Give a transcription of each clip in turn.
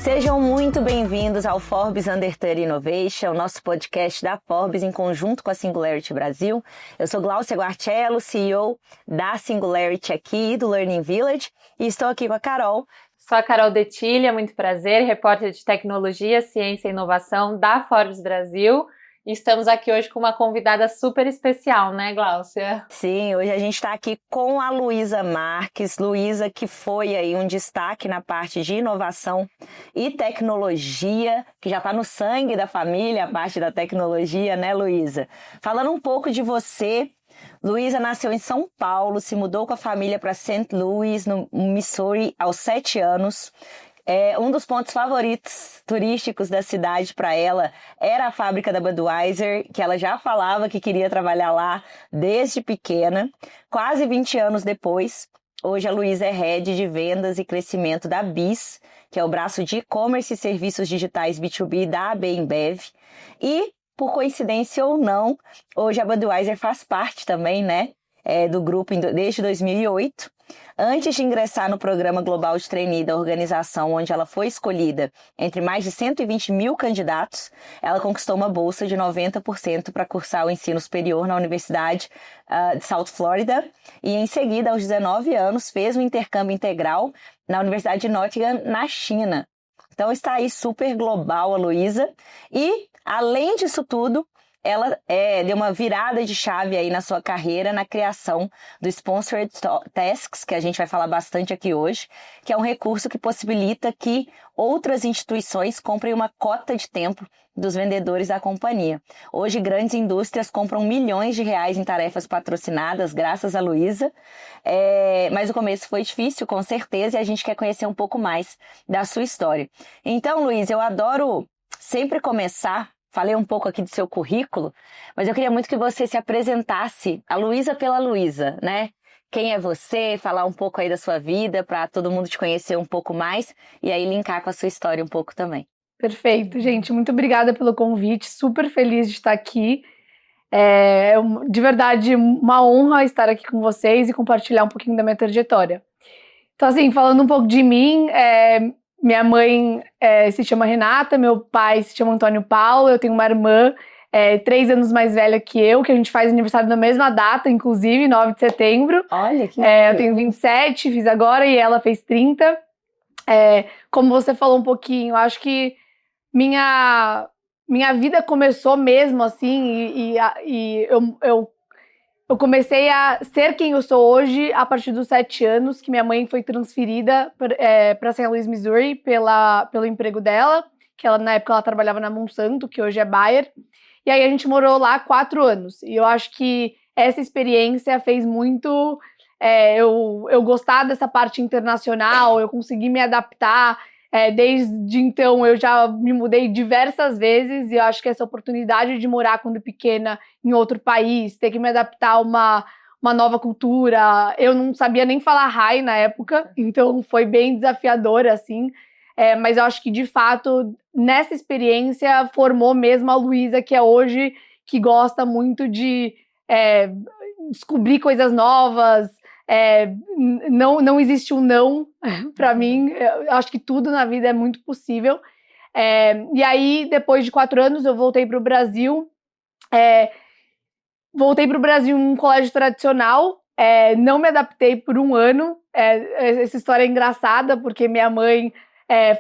Sejam muito bem-vindos ao Forbes Under 30 Innovation, nosso podcast da Forbes em conjunto com a Singularity Brasil. Eu sou Glaucia Guarcello, CEO da Singularity aqui do Learning Village, e estou aqui com a Carol. Sou a Carol Detilha, muito prazer, repórter de tecnologia, ciência e inovação da Forbes Brasil. E estamos aqui hoje com uma convidada super especial, né, Glaucia? Sim, hoje a gente está aqui com a Luísa Marques. Luísa, que foi aí um destaque na parte de inovação e tecnologia, que já está no sangue da família, a parte da tecnologia, né, Luísa? Falando um pouco de você, Luísa nasceu em São Paulo, se mudou com a família para St. Louis, no Missouri, aos 7 anos. Um dos pontos favoritos turísticos da cidade para ela era a fábrica da Budweiser, que ela já falava que queria trabalhar lá desde pequena. Quase 20 anos depois, hoje a Luísa é head de vendas e crescimento da BIS, que é o braço de e-commerce e serviços digitais B2B da AB InBev. E, por coincidência ou não, hoje a Budweiser faz parte também, né, do grupo desde 2008. Antes de ingressar no programa global de trainee da organização, onde ela foi escolhida entre mais de 120 mil candidatos, ela conquistou uma bolsa de 90% para cursar o ensino superior na Universidade de South Florida e, em seguida, aos 19 anos, fez um intercâmbio integral na Universidade de Nottingham, na China. Então está aí super global a Luísa e, além disso tudo, ela deu uma virada de chave aí na sua carreira na criação do Sponsored Tasks, que a gente vai falar bastante aqui hoje, que é um recurso que possibilita que outras instituições comprem uma cota de tempo dos vendedores da companhia. Hoje, grandes indústrias compram milhões de reais em tarefas patrocinadas, graças a Luísa, mas o começo foi difícil, com certeza, e a gente quer conhecer um pouco mais da sua história. Então, Luísa, eu adoro sempre começar. Falei um pouco aqui do seu currículo, mas eu queria muito que você se apresentasse, a Luísa pela Luísa, né? Quem é você, falar um pouco aí da sua vida, para todo mundo te conhecer um pouco mais e aí linkar com a sua história um pouco também. Perfeito, gente. Muito obrigada pelo convite, super feliz de estar aqui. De verdade, uma honra estar aqui com vocês e compartilhar um pouquinho da minha trajetória. Então, assim, falando um pouco de mim, minha mãe se chama Renata, meu pai se chama Antônio Paulo, eu tenho uma irmã 3 anos mais velha que eu, que a gente faz aniversário na mesma data, inclusive, 9 de setembro. Olha que eu tenho 27, fiz agora, e ela fez 30. Como você falou um pouquinho, acho que minha vida começou mesmo assim, e eu comecei a ser quem eu sou hoje a partir dos 7 anos, que minha mãe foi transferida para St. Louis, Missouri, pelo emprego dela, que na época ela trabalhava na Monsanto, que hoje é Bayer. E aí a gente morou lá 4 anos. E eu acho que essa experiência fez muito eu gostar dessa parte internacional, eu consegui me adaptar. Desde então eu já me mudei diversas vezes e eu acho que essa oportunidade de morar quando pequena em outro país, ter que me adaptar a uma nova cultura, eu não sabia nem falar hi na época, então foi bem desafiador assim, mas eu acho que de fato nessa experiência formou mesmo a Luísa que é hoje, que gosta muito de descobrir coisas novas. Não existe um não para mim. Eu acho que tudo na vida é muito possível. E aí, depois de 4 anos, eu voltei para o Brasil. Voltei para o Brasil em um colégio tradicional. Não me adaptei por 1 ano. Essa história é engraçada, porque minha mãe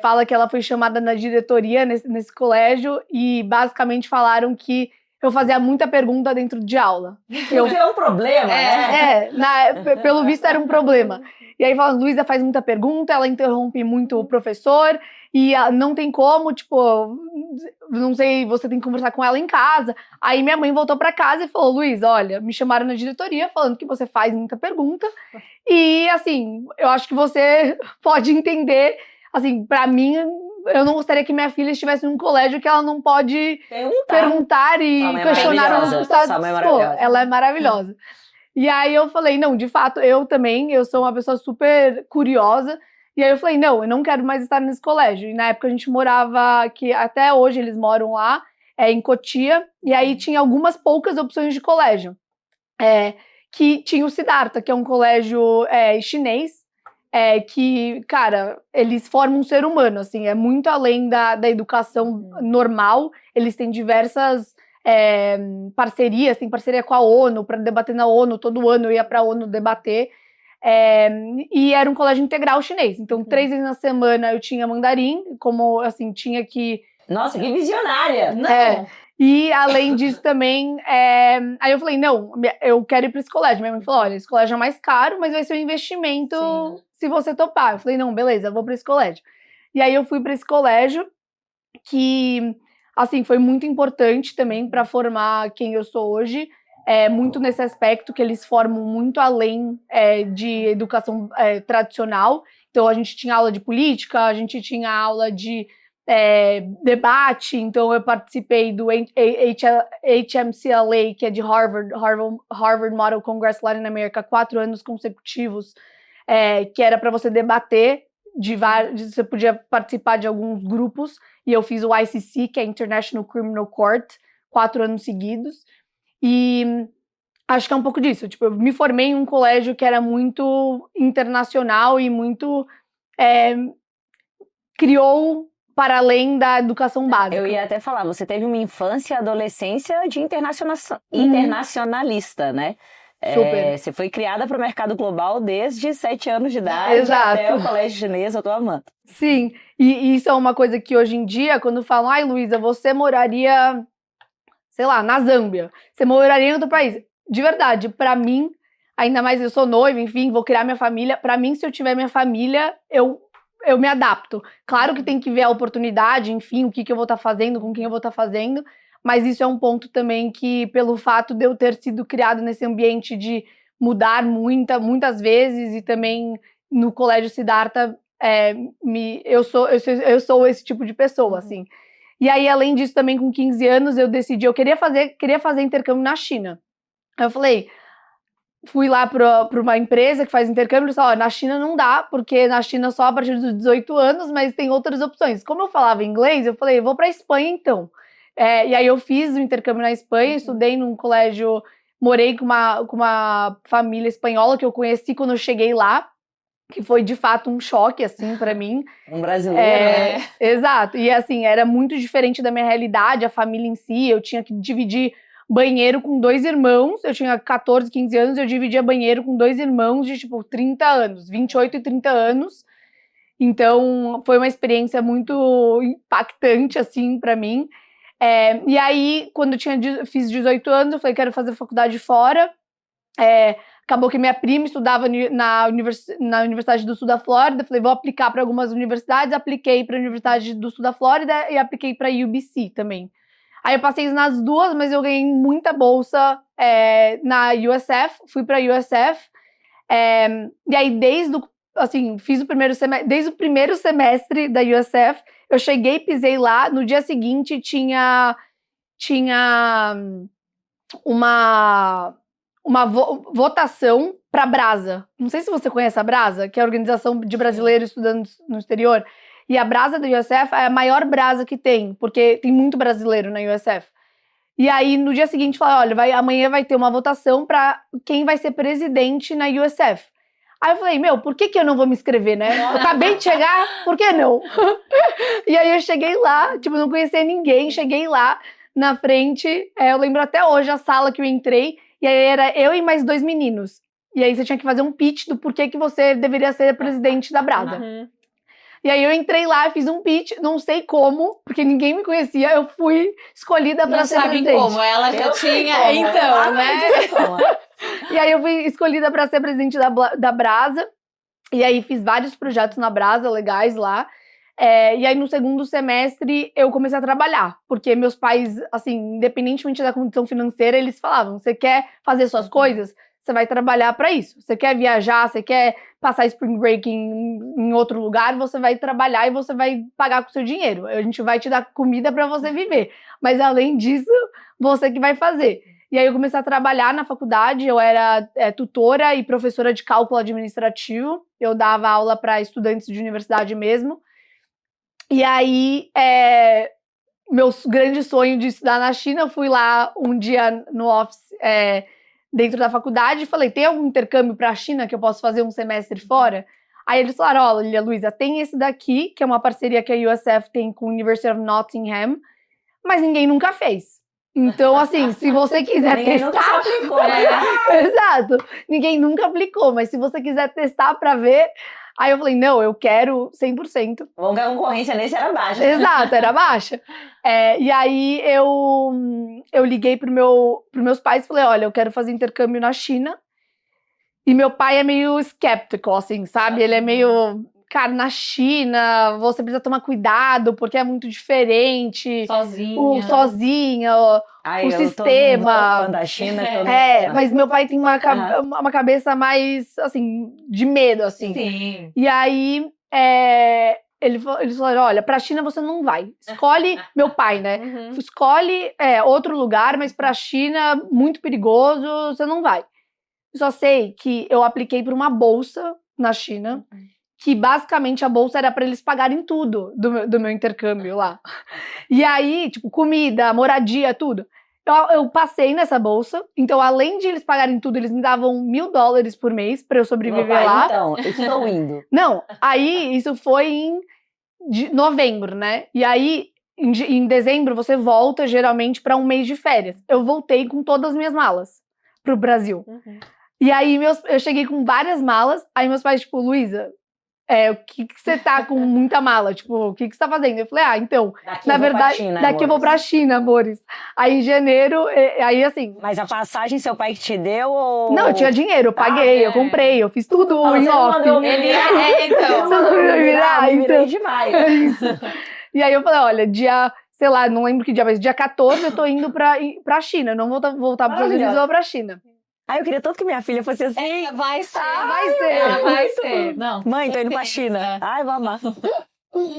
fala que ela foi chamada na diretoria nesse colégio e basicamente falaram que eu fazia muita pergunta dentro de aula. É um problema, né? Pelo visto era um problema. E aí fala, Luísa faz muita pergunta, ela interrompe muito o professor, e não tem como, tipo, não sei, você tem que conversar com ela em casa. Aí minha mãe voltou pra casa e falou, Luísa, olha, me chamaram na diretoria falando que você faz muita pergunta, e assim, eu acho que você pode entender, assim, pra mim, eu não gostaria que minha filha estivesse num colégio que ela não pode perguntar e questionar os status quo. Ela é maravilhosa. E aí eu falei, não, de fato, eu sou uma pessoa super curiosa. E aí eu falei, não, eu não quero mais estar nesse colégio. E na época a gente morava, que até hoje eles moram lá, em Cotia. E aí tinha algumas poucas opções de colégio. Que tinha o Siddhartha, que é um colégio chinês. que, cara, eles formam um ser humano, assim, é muito além da educação normal. Eles têm diversas parcerias, tem parceria com a ONU, para debater na ONU, todo ano eu ia para a ONU debater. E era um colégio integral chinês, então 3 vezes na semana eu tinha mandarim, como, assim, tinha que... Nossa, que visionária! Não. E, além disso, também, aí eu falei, não, eu quero ir para esse colégio. Minha mãe falou, olha, esse colégio é mais caro, mas vai ser um investimento se você topar. Eu falei, não, beleza, eu vou para esse colégio. E aí eu fui para esse colégio, que, assim, foi muito importante também para formar quem eu sou hoje, muito nesse aspecto que eles formam muito além de educação tradicional. Então, a gente tinha aula de política, a gente tinha aula de debate, então eu participei do HMCLA, que é de Harvard Model Congress Latin America, 4 anos consecutivos, que era para você debater, você podia participar de alguns grupos, e eu fiz o ICC, que é International Criminal Court, 4 anos seguidos, e acho que é um pouco disso, tipo, eu me formei em um colégio que era muito internacional e muito... criou para além da educação básica. Eu ia até falar, você teve uma infância e adolescência de internacionalista, né? Super. Você foi criada para o mercado global desde 7 anos de idade. Exato. Até o colégio chinês, eu tô amando. Sim, e isso é uma coisa que hoje em dia, quando falam, ai, Luísa, você moraria, sei lá, na Zâmbia, você moraria em outro país. De verdade, para mim, ainda mais eu sou noiva, enfim, vou criar minha família, para mim, se eu tiver minha família, eu me adapto. Claro que tem que ver a oportunidade, enfim, o que eu vou estar fazendo, com quem eu vou estar fazendo, mas isso é um ponto também que, pelo fato de eu ter sido criado nesse ambiente de mudar muitas vezes, e também no Colégio Siddhartha, eu sou esse tipo de pessoa, assim. E aí, além disso, também com 15 anos, eu decidi, eu queria fazer intercâmbio na China. Aí eu falei... Fui lá para uma empresa que faz intercâmbio e disse, na China não dá, porque na China só a partir dos 18 anos, mas tem outras opções. Como eu falava inglês, eu falei, vou para a Espanha então. E aí eu fiz o intercâmbio na Espanha, estudei num colégio, morei com uma família espanhola que eu conheci quando eu cheguei lá, que foi de fato um choque, assim, para mim. Um brasileiro, né? Exato, e assim, era muito diferente da minha realidade, a família em si, eu tinha que dividir banheiro com 2 irmãos, eu tinha 14, 15 anos, eu dividia banheiro com 2 irmãos de, tipo, 30 anos, 28 e 30 anos. Então, foi uma experiência muito impactante, assim, pra mim. E aí, quando eu fiz 18 anos, eu falei, quero fazer faculdade fora. Acabou que minha prima estudava na Universidade do Sul da Flórida, falei, vou aplicar para algumas universidades, apliquei para a Universidade do Sul da Flórida e apliquei para a UBC também. Aí eu passei nas 2, mas eu ganhei muita bolsa na USF, fui para a USF, e aí fiz desde o primeiro semestre da USF, eu cheguei, pisei lá, no dia seguinte tinha uma votação para a Brasa. Não sei se você conhece a Brasa, que é a Organização de Brasileiros Estudando no Exterior. E a Brasa da USF é a maior Brasa que tem, porque tem muito brasileiro na USF. E aí, no dia seguinte, falei, olha, amanhã vai ter uma votação para quem vai ser presidente na USF. Aí eu falei, por que eu não vou me inscrever, né? Eu acabei de chegar, por que não? E aí eu cheguei lá, não conhecia ninguém, cheguei lá na frente, eu lembro até hoje a sala que eu entrei, e aí era eu e mais 2 meninos. E aí você tinha que fazer um pitch do porquê que você deveria ser presidente da Brasa. Uhum. E aí eu entrei lá, fiz um pitch, não sei como, porque ninguém me conhecia, eu fui escolhida para ser presidente. Não sabe como, ela já tinha, então, né? E aí eu fui escolhida para ser presidente da Brasa, e aí fiz vários projetos na Brasa, legais lá. E aí no segundo semestre eu comecei a trabalhar, porque meus pais, assim, independentemente da condição financeira, eles falavam, você quer fazer suas coisas? Você vai trabalhar para isso. Você quer viajar, você quer passar Spring Break em outro lugar, você vai trabalhar e você vai pagar com seu dinheiro. A gente vai te dar comida para você viver. Mas além disso, você que vai fazer. E aí eu comecei a trabalhar na faculdade, eu era tutora e professora de cálculo administrativo. Eu dava aula para estudantes de universidade mesmo. E aí, meu grande sonho de estudar na China, eu fui lá um dia no office, dentro da faculdade, e falei, tem algum intercâmbio para a China que eu posso fazer um semestre fora? Aí eles falaram, olha, Luísa, tem esse daqui, que é uma parceria que a USF tem com a University of Nottingham, mas ninguém nunca fez. Então, assim, se você quiser Ninguém nunca se testar... aplicou, né? Exato. Ninguém nunca aplicou, mas se você quiser testar pra ver... Aí eu falei, não, eu quero 100%. Vamos que a concorrência nesse era baixa. Exato, era baixa. E aí eu liguei pros meus pais e falei, olha, eu quero fazer intercâmbio na China. E meu pai é meio escéptico, assim, sabe? Ele é meio... Cara, na China, você precisa tomar cuidado, porque é muito diferente. Sozinha, Ai, o eu sistema. Tô fã da China. Que eu não... Mas meu pai tem uma cabeça mais, assim, de medo, assim. Sim. E aí, eles falaram, olha, pra China você não vai. Escolhe, meu pai, né? Uhum. Escolhe outro lugar, mas pra China, muito perigoso, você não vai. Só sei que eu apliquei para uma bolsa na China, que basicamente a bolsa era para eles pagarem tudo do meu intercâmbio lá. E aí, tipo, comida, moradia, tudo. Eu passei nessa bolsa, então além de eles pagarem tudo, eles me davam $1.000 por mês para eu sobreviver lá. Então, eu estou indo. Não, aí isso foi em novembro, né? E aí, em dezembro, você volta geralmente para um mês de férias. Eu voltei com todas as minhas malas pro Brasil. E aí eu cheguei com várias malas, aí meus pais, tipo, Luísa, o que você tá com muita mala? Tipo, o que você tá fazendo? Eu falei, então, na verdade, daqui eu vou pra China, amores. Aí em janeiro, aí assim... Mas a passagem seu pai que te deu ou... Não, eu tinha dinheiro, eu paguei, eu comprei, eu fiz tudo em off. Então. Você não me virar, então. Demais. E aí eu falei, olha, sei lá, não lembro que dia, mas dia 14 eu tô indo pra China, eu não vou voltar para os Estados Unidos, eu vou pra China. Ai, eu queria tanto que minha filha fosse assim. Vai ser. Ela vai ser. Não. Mãe, tô indo pra China. Ai, vou amar.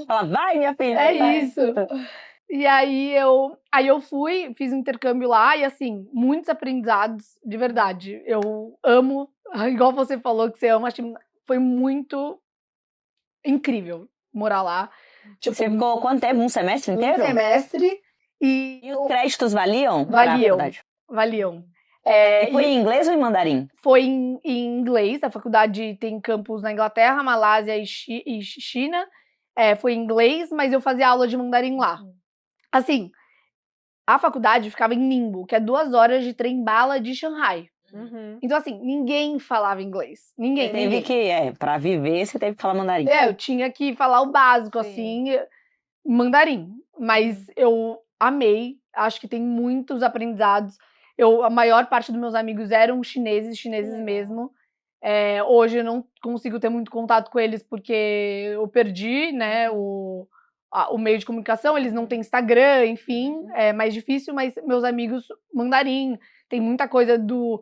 Ela, vai, minha filha. É isso. E aí eu fui, fiz um intercâmbio lá e assim, muitos aprendizados, de verdade. Eu amo, igual você falou que você ama, acho que foi muito incrível morar lá. Tipo, você ficou quanto tempo? Um semestre inteiro? Um semestre. E os créditos valiam? Valiam. E foi em inglês ou em mandarim? Foi em inglês, a faculdade tem campus na Inglaterra, Malásia e China. Foi em inglês, mas eu fazia aula de mandarim lá. Assim, a faculdade ficava em Ningbo, que é 2 horas de trem-bala de Xangai. Então, assim, ninguém falava inglês. Ninguém. Pra viver, você teve que falar mandarim. Eu tinha que falar o básico, assim, mandarim. Mas eu amei, acho que tem muitos aprendizados. A maior parte dos meus amigos eram chineses mesmo. Hoje eu não consigo ter muito contato com eles porque eu perdi, né, o meio de comunicação, eles não têm Instagram, enfim, é mais difícil, mas meus amigos mandarim, tem muita coisa do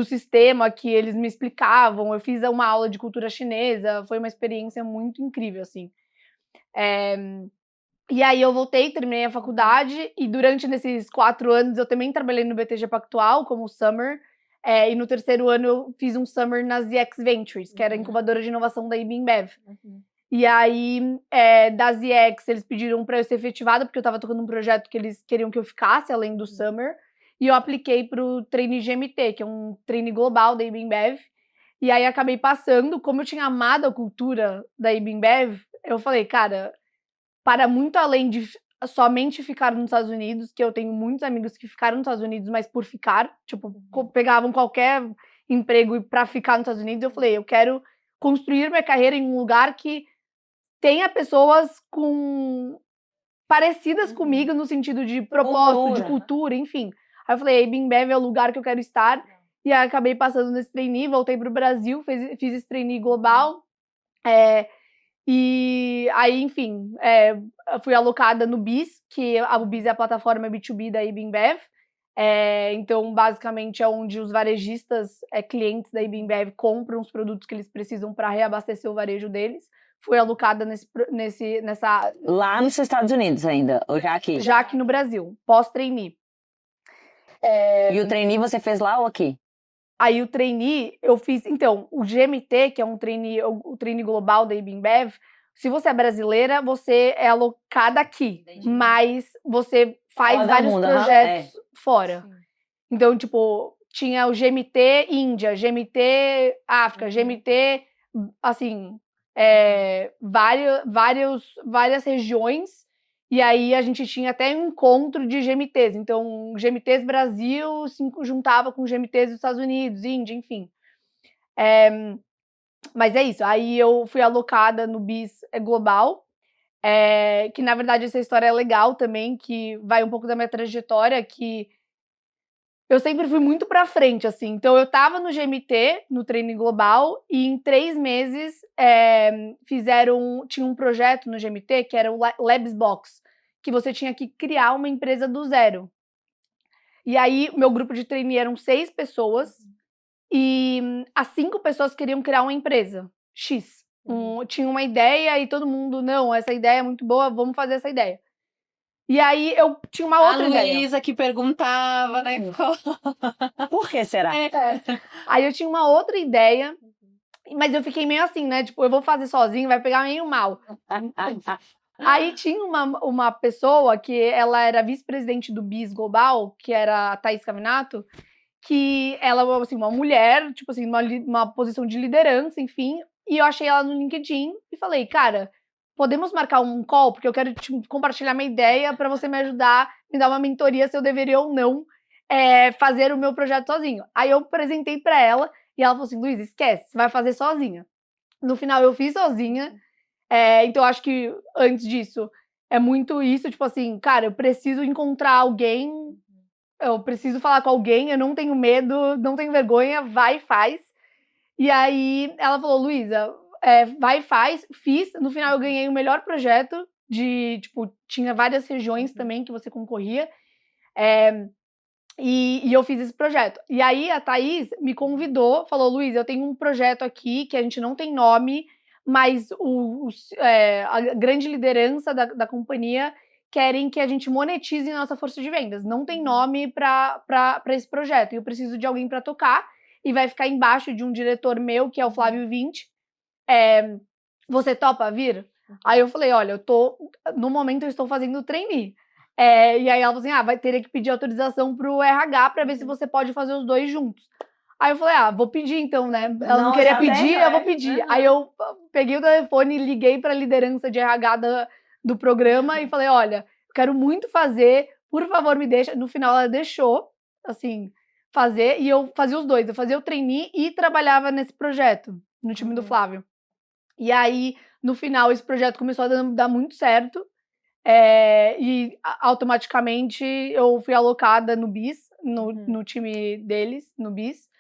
sistema que eles me explicavam. Eu fiz uma aula de cultura chinesa, foi uma experiência muito incrível, assim. E aí eu voltei, terminei a faculdade e durante esses 4 anos eu também trabalhei no BTG Pactual como Summer. E no 3º ano eu fiz um Summer na ZX Ventures, que era a incubadora de inovação da IB InBev. E aí, da ZX, eles pediram para eu ser efetivada, porque eu estava tocando um projeto que eles queriam que eu ficasse, além do Summer. E eu apliquei para o Trainee GMT, que é um trainee global da IB InBev. E aí acabei passando, como eu tinha amado a cultura da IB InBev, eu falei, cara, para muito além de somente ficar nos Estados Unidos, que eu tenho muitos amigos que ficaram nos Estados Unidos, mas por ficar, tipo, pegavam qualquer emprego para ficar nos Estados Unidos, eu falei, eu quero construir minha carreira em um lugar que tenha pessoas parecidas comigo no sentido de propósito, de cultura, enfim. Aí eu falei, a IB InBev é o lugar que eu quero estar, e aí acabei passando nesse trainee, voltei para o Brasil, fiz esse trainee global, e aí, enfim, fui alocada no BIS, que o BIS é a plataforma B2B da IB InBev. Então, basicamente, é onde os varejistas, clientes da IB InBev, compram os produtos que eles precisam para reabastecer o varejo deles. Fui alocada nessa... Lá nos Estados Unidos ainda, ou já aqui? Já aqui no Brasil, pós-trainee. E o trainee você fez lá ou aqui? Aí o trainee, eu fiz... Então, o GMT, que é o trainee global da IB InBev, se você é brasileira, você é alocada aqui. Entendi. Mas você faz vários projetos fora. Sim. Então, tipo, tinha o GMT Índia, GMT África, GMT, assim, várias regiões, e aí a gente tinha até um encontro de GMTs. Então, GMTs Brasil se juntava com GMTs dos Estados Unidos, Índia, enfim. Mas é isso, aí eu fui alocada no BIS Global, que na verdade essa história é legal também, que vai um pouco da minha trajetória, que eu sempre fui muito pra frente, assim. Então eu tava no GMT, no Training Global, e em 3 meses tinha um projeto no GMT que era o Labs Box, que você tinha que criar uma empresa do zero. E aí, meu grupo de trainee eram 6 pessoas, e as 5 pessoas queriam criar uma empresa X. Tinha uma ideia e todo mundo, não, essa ideia é muito boa, vamos fazer essa ideia. E aí eu tinha uma outra ideia. A Luísa que perguntava, né? Por que será? Aí eu tinha uma outra ideia, mas eu fiquei meio assim, né? Tipo, eu vou fazer sozinho, vai pegar meio mal. Aí tinha uma pessoa que ela era vice-presidente do BIS Global, que era a Thaís Cavinato, que ela, assim, uma mulher, tipo assim, uma posição de liderança, enfim, e eu achei ela no LinkedIn e falei, cara, podemos marcar um call, porque eu quero compartilhar minha ideia para você me ajudar, me dar uma mentoria se eu deveria ou não fazer o meu projeto sozinho. Aí eu apresentei para ela e ela falou assim, Luísa, esquece, você vai fazer sozinha. No final eu fiz sozinha, então eu acho que antes disso é muito isso, tipo assim, cara, eu preciso encontrar alguém, eu preciso falar com alguém, eu não tenho medo, não tenho vergonha, vai e faz. E aí ela falou, Luísa, vai e faz. Fiz, no final eu ganhei o melhor projeto tipo, tinha várias regiões também que você concorria. E eu fiz esse projeto. E aí a Thaís me convidou, falou, Luísa, eu tenho um projeto aqui que a gente não tem nome, mas a grande liderança da companhia querem que a gente monetize nossa força de vendas. Não tem nome para esse projeto. E eu preciso de alguém para tocar. E vai ficar embaixo de um diretor meu, que é o Flávio Vinci. Você topa vir? Aí eu falei, olha, no momento eu estou fazendo trainee. E aí ela falou assim, vai ter que pedir autorização pro RH para ver se você pode fazer os dois juntos. Aí eu falei, vou pedir então, né? Ela não queria pedir, eu vou pedir. Uhum. Aí eu peguei o telefone e liguei para a liderança de RH do programa e falei, olha, eu quero muito fazer, por favor me deixa. No final ela deixou, assim, fazer, e eu fazia os dois. Eu fazia o trainee e trabalhava nesse projeto, no time do Flávio. E aí, no final, esse projeto começou a dar muito certo. E automaticamente eu fui alocada no BIS, no time deles, no BIS.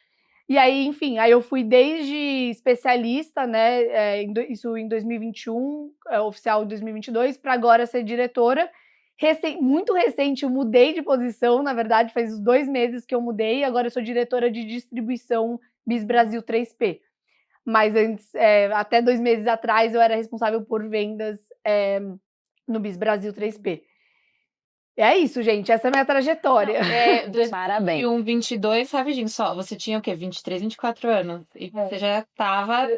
E aí, enfim, aí eu fui desde especialista, né, isso em 2021, oficial em 2022, para agora ser diretora. Muito recente, eu mudei de posição, na verdade, faz 2 meses que eu mudei, agora eu sou diretora de distribuição BIS Brasil 3P. Mas antes, até 2 meses atrás, eu era responsável por vendas no BIS Brasil 3P. É isso, gente. Essa é a minha trajetória. Parabéns. 21, 22, rapidinho só. Você tinha o quê? 23, 24 anos. E você já estava...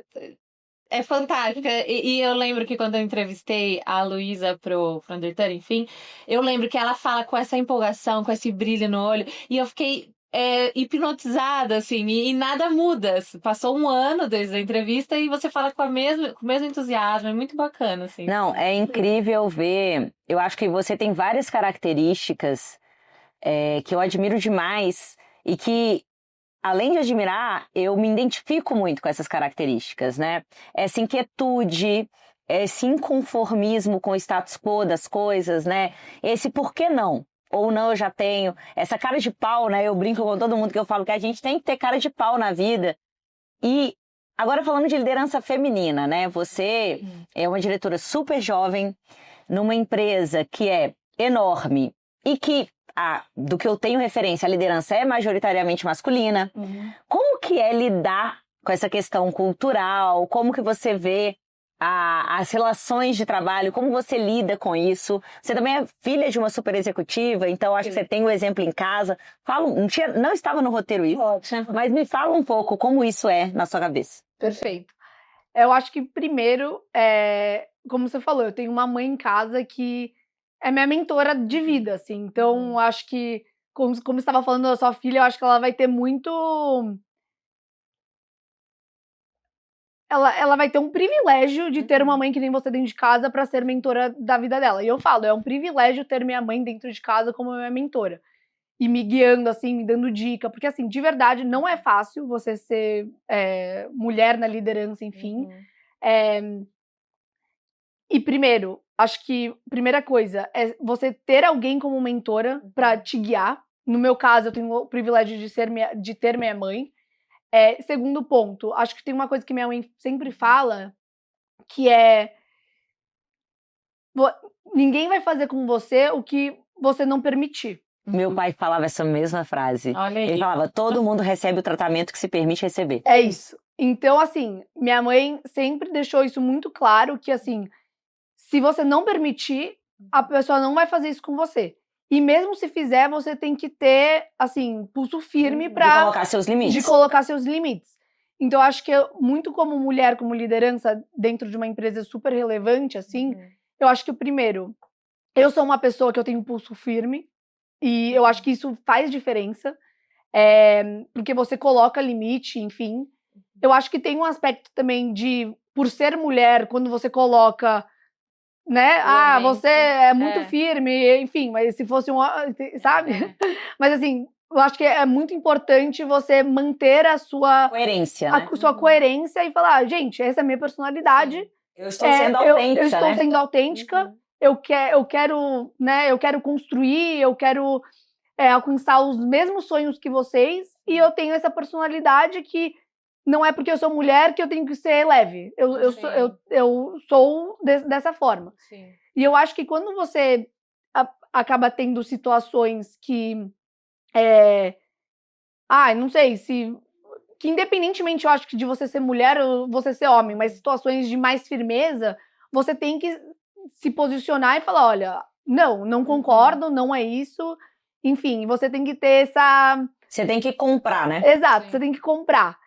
É fantástica. E eu lembro que quando eu entrevistei a Luísa pro Undertale, enfim, eu lembro que ela fala com essa empolgação, com esse brilho no olho. E eu fiquei hipnotizada, assim, e nada muda. Passou 1 ano desde a entrevista e você fala com o mesmo entusiasmo. É muito bacana, assim. Não, é incrível ver. Eu acho que você tem várias características que eu admiro demais e que, além de admirar, eu me identifico muito com essas características, né? Essa inquietude, esse inconformismo com o status quo das coisas, né? Esse por que não? Ou não, eu já tenho. Essa cara de pau, né? Eu brinco com todo mundo que eu falo que a gente tem que ter cara de pau na vida. E agora falando de liderança feminina, né? Você é uma diretora super jovem numa empresa que é enorme e que, do que eu tenho referência, a liderança é majoritariamente masculina. Como que é lidar com essa questão cultural? Como que você vê as relações de trabalho? Como você lida com isso? Você também é filha de uma super executiva, então acho que você tem um exemplo em casa. Não estava no roteiro isso, mas me fala um pouco como isso é na sua cabeça. Perfeito. Eu acho que primeiro, como você falou, eu tenho uma mãe em casa que é minha mentora de vida, assim. Então, acho que, como você estava falando da sua filha, eu acho que ela vai ter muito ela vai ter um privilégio de ter uma mãe que nem você dentro de casa pra ser mentora da vida dela. E eu falo, é um privilégio ter minha mãe dentro de casa como minha mentora. E me guiando, assim, me dando dica. Porque, assim, de verdade, não é fácil você ser mulher na liderança, enfim. E primeiro, acho que primeira coisa é você ter alguém como mentora pra te guiar. No meu caso, eu tenho o privilégio de ter minha mãe. Segundo ponto, acho que tem uma coisa que minha mãe sempre fala, que é ninguém vai fazer com você o que você não permitir. Meu pai falava essa mesma frase. Olha aí. Ele falava, todo mundo recebe o tratamento que se permite receber. É isso. Então, assim, minha mãe sempre deixou isso muito claro, que, assim, se você não permitir, a pessoa não vai fazer isso com você. E mesmo se fizer, você tem que ter, assim, pulso firme De pra... colocar seus limites. De colocar seus limites. Então, eu acho que muito como mulher, como liderança dentro de uma empresa super relevante, assim, eu acho que, primeiro, eu sou uma pessoa que eu tenho pulso firme, e eu acho que isso faz diferença, porque você coloca limite, enfim. Eu acho que tem um aspecto também de, por ser mulher, quando você coloca, né? Ah, você é muito firme, enfim, mas se fosse sabe? Mas assim, eu acho que é muito importante você manter a sua coerência, né? sua coerência e falar, gente, essa é a minha personalidade. Sim. Eu estou sendo autêntica, eu estou sendo autêntica. Eu quero, né? Eu quero construir, eu quero alcançar os mesmos sonhos que vocês, e eu tenho essa personalidade que não é porque eu sou mulher que eu tenho que ser leve. Eu sou dessa forma. Sim. E eu acho que quando você acaba tendo situações que não sei se... Que independentemente, eu acho que de você ser mulher ou você ser homem, mas situações de mais firmeza, você tem que se posicionar e falar, olha, não concordo, não é isso. Enfim, você tem que ter essa... Você tem que comprar, né? Exato, você tem que comprar.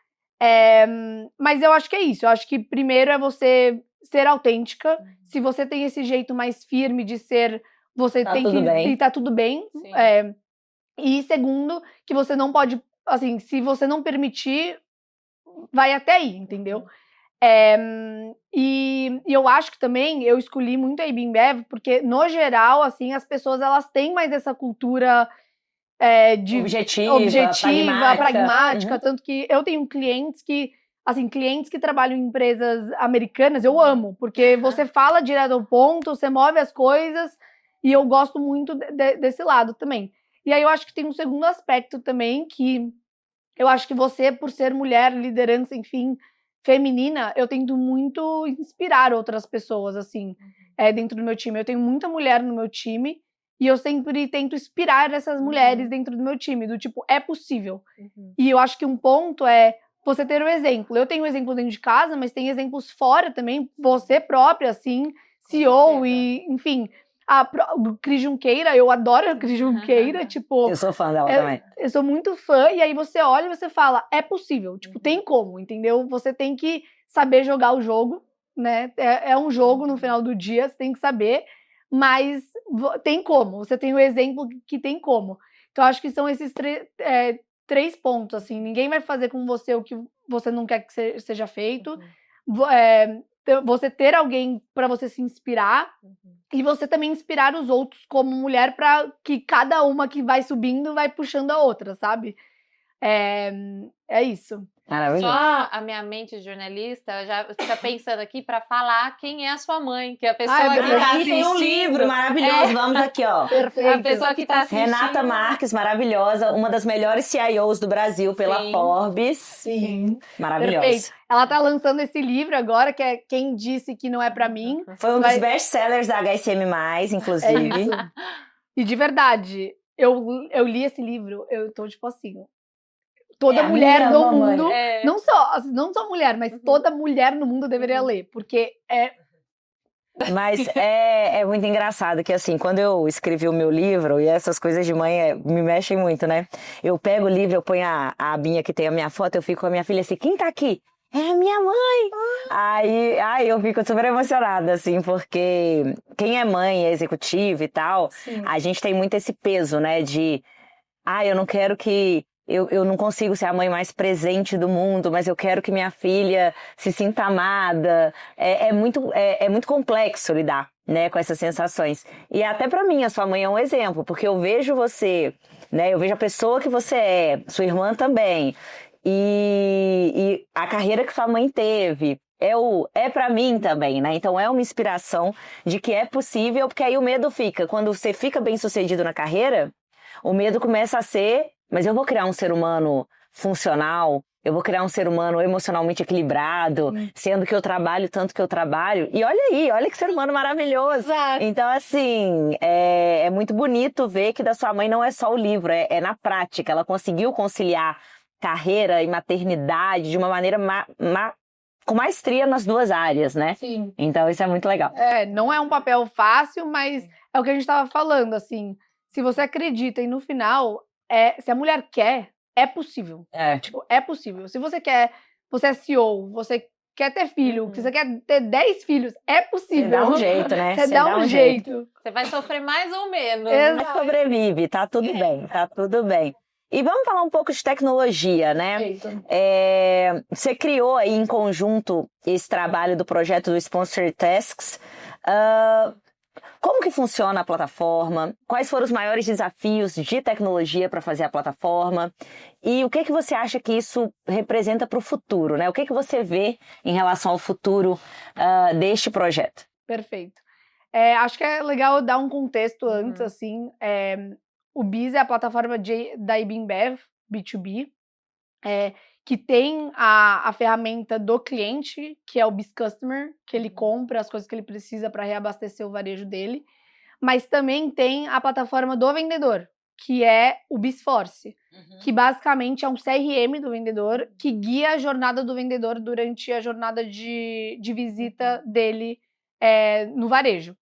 Mas eu acho que é isso. Eu acho que primeiro é você ser autêntica. Se você tem esse jeito mais firme de ser, você tem que... E tá tudo bem. E segundo, que você não pode... Assim, se você não permitir, vai até aí, entendeu? E eu acho que também eu escolhi muito a IBMBev porque, no geral, assim, as pessoas elas têm mais essa cultura de objetiva, pragmática. Tanto que eu tenho clientes que trabalham em empresas americanas, eu amo, porque você fala direto ao ponto, você move as coisas, e eu gosto muito desse lado também. E aí eu acho que tem um segundo aspecto também, que eu acho que você, por ser mulher, liderança, enfim, feminina, eu tento muito inspirar outras pessoas, assim, dentro do meu time. Eu tenho muita mulher no meu time, e eu sempre tento inspirar essas mulheres dentro do meu time, do tipo, é possível. E eu acho que um ponto é você ter um exemplo. Eu tenho um exemplo dentro de casa, mas tem exemplos fora também, você própria, assim, CEO e, enfim... o Cris Junqueira, eu adoro o Cris Junqueira, tipo... Eu sou fã dela também. Eu sou muito fã, e aí você olha e você fala, é possível, tipo, tem como, entendeu? Você tem que saber jogar o jogo, né? É um jogo no final do dia, você tem que saber, mas tem como, você tem o exemplo que tem como. Então, acho que são esses três pontos, assim, ninguém vai fazer com você o que você não quer que seja feito, você ter alguém para você se inspirar, e você também inspirar os outros como mulher, para que cada uma que vai subindo vai puxando a outra, sabe? É isso. Maravilhoso. Só a minha mente de jornalista já fica pensando aqui para falar quem é a sua mãe, que é a pessoa que tá Aqui tem um livro maravilhoso, vamos aqui, ó. Perfeito. A pessoa que tá assistindo. Renata Marques, maravilhosa, uma das melhores CIOs do Brasil pela Forbes. Sim. Maravilhosa. Perfeito. Ela tá lançando esse livro agora, que é Quem Disse Que Não É Pra Mim. Foi um dos best-sellers da HSM+, inclusive. É isso. E de verdade, eu li esse livro, eu tô tipo assim... Toda mulher no mundo, não só mulher, mas toda mulher no mundo deveria ler, porque Mas é muito engraçado que, assim, quando eu escrevi o meu livro, e essas coisas de mãe me mexem muito, né? Eu pego o livro, eu ponho a abinha que tem a minha foto, eu fico com a minha filha assim, quem tá aqui? É a minha mãe! Aí eu fico super emocionada, assim, porque quem é mãe, é executiva e tal, a gente tem muito esse peso, né, de... eu não quero que eu não consigo ser a mãe mais presente do mundo, mas eu quero que minha filha se sinta amada. É muito complexo lidar, né, com essas sensações. E até para mim, a sua mãe é um exemplo, porque eu vejo você, né, eu vejo a pessoa que você é, sua irmã também, e a carreira que sua mãe teve. É para mim também, né? Então é uma inspiração de que é possível, porque aí o medo fica. Quando você fica bem sucedido na carreira, o medo começa a ser, mas eu vou criar um ser humano funcional, eu vou criar um ser humano emocionalmente equilibrado, sendo que eu trabalho tanto que eu trabalho. E olha aí, olha que ser humano maravilhoso. Exato. Então, assim, é muito bonito ver que da sua mãe não é só o livro, é na prática. Ela conseguiu conciliar carreira e maternidade de uma maneira com maestria nas duas áreas, né? Sim. Então isso é muito legal. Não é um papel fácil, mas é o que a gente estava falando, assim. Se você acredita e no final, se a mulher quer, é possível. Tipo, é possível. Se você quer, você é CEO, você quer ter filho, você quer ter 10 filhos, é possível. Você dá um jeito, né? Você dá um jeito. Você vai sofrer mais ou menos. Mas sobrevive, tá tudo bem, tá tudo bem. E vamos falar um pouco de tecnologia, né? Você criou aí em conjunto esse trabalho do projeto do Sponsored Tasks. Como que funciona a plataforma? Quais foram os maiores desafios de tecnologia para fazer a plataforma? E o que você acha que isso representa para o futuro, né? O que você vê em relação ao futuro deste projeto? Perfeito. Acho que é legal dar um contexto antes, assim. O BIS é a plataforma da IBMBev, B2B, que tem a ferramenta do cliente, que é o BIS Customer, que ele compra as coisas que ele precisa para reabastecer o varejo dele, mas também tem a plataforma do vendedor, que é o BIS Force, que basicamente é um CRM do vendedor, que guia a jornada do vendedor durante a jornada de visita dele no varejo.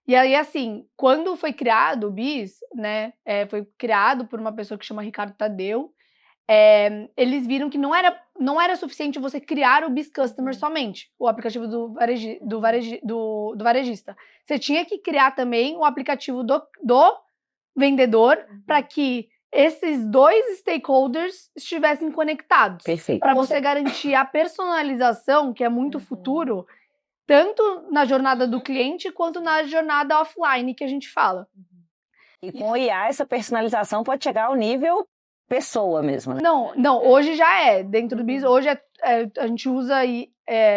E aí, assim, quando foi criado o BIS, né, foi criado por uma pessoa que chama Ricardo Tadeu, eles viram que não era suficiente você criar o BIS Customer somente, o aplicativo do varejista. Você tinha que criar também o aplicativo do vendedor para que esses dois stakeholders estivessem conectados. Perfeito. Para você garantir a personalização, que é muito futuro, tanto na jornada do cliente quanto na jornada offline que a gente fala. E com o IA, essa personalização pode chegar ao nível pessoa mesmo, né? Não, hoje já é. Dentro do BIS, hoje a gente usa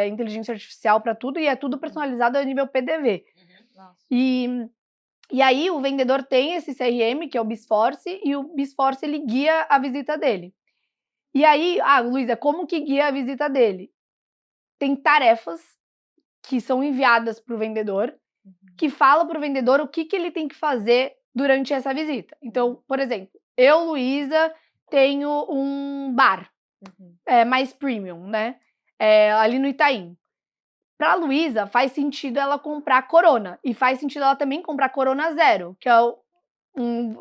inteligência artificial para tudo e é tudo personalizado a nível PDV. E aí o vendedor tem esse CRM, que é o BIS Force, e o BIS Force ele guia a visita dele. E aí, Luísa, como que guia a visita dele? Tem tarefas que são enviadas para o vendedor, que fala para o vendedor o que ele tem que fazer durante essa visita. Então, por exemplo, eu, Luísa, tenho um bar mais premium, né? Ali no Itaim. Para a Luísa, faz sentido ela comprar Corona. E faz sentido ela também comprar Corona Zero, que é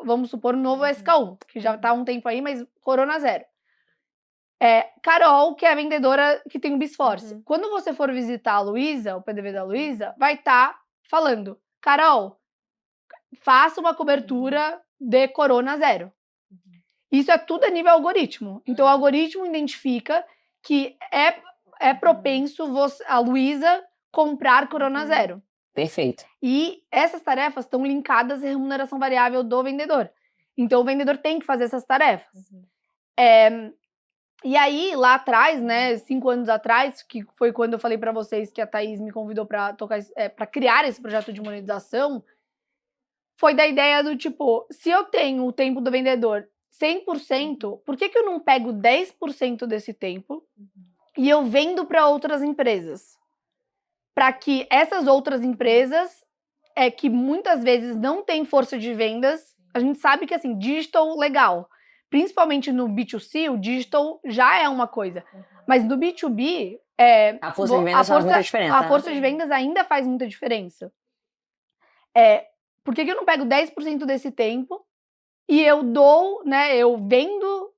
vamos supor, um novo SK1, que já está há um tempo aí, mas Corona Zero. Carol, que é a vendedora que tem o BIS Force. Quando você for visitar a Luísa, o PDV da Luísa, vai estar falando: Carol, faça uma cobertura de Corona Zero. Isso é tudo a nível algoritmo. Então, o algoritmo identifica que é propenso a Luísa comprar Corona Zero. Perfeito. E essas tarefas estão linkadas à remuneração variável do vendedor. Então, o vendedor tem que fazer essas tarefas. E aí, lá atrás, né, 5 anos atrás, que foi quando eu falei para vocês que a Thaís me convidou para criar esse projeto de monetização, foi da ideia do tipo, se eu tenho o tempo do vendedor 100%, por que eu não pego 10% desse tempo e eu vendo para outras empresas? Para que essas outras empresas, que muitas vezes não têm força de vendas, a gente sabe que, assim, digital, legal. Principalmente no B2C, o digital já é uma coisa. Mas no B2B, a força de vendas faz muita diferença. A força de vendas ainda faz muita diferença. Por que eu não pego 10% desse tempo e eu dou, né, eu vendo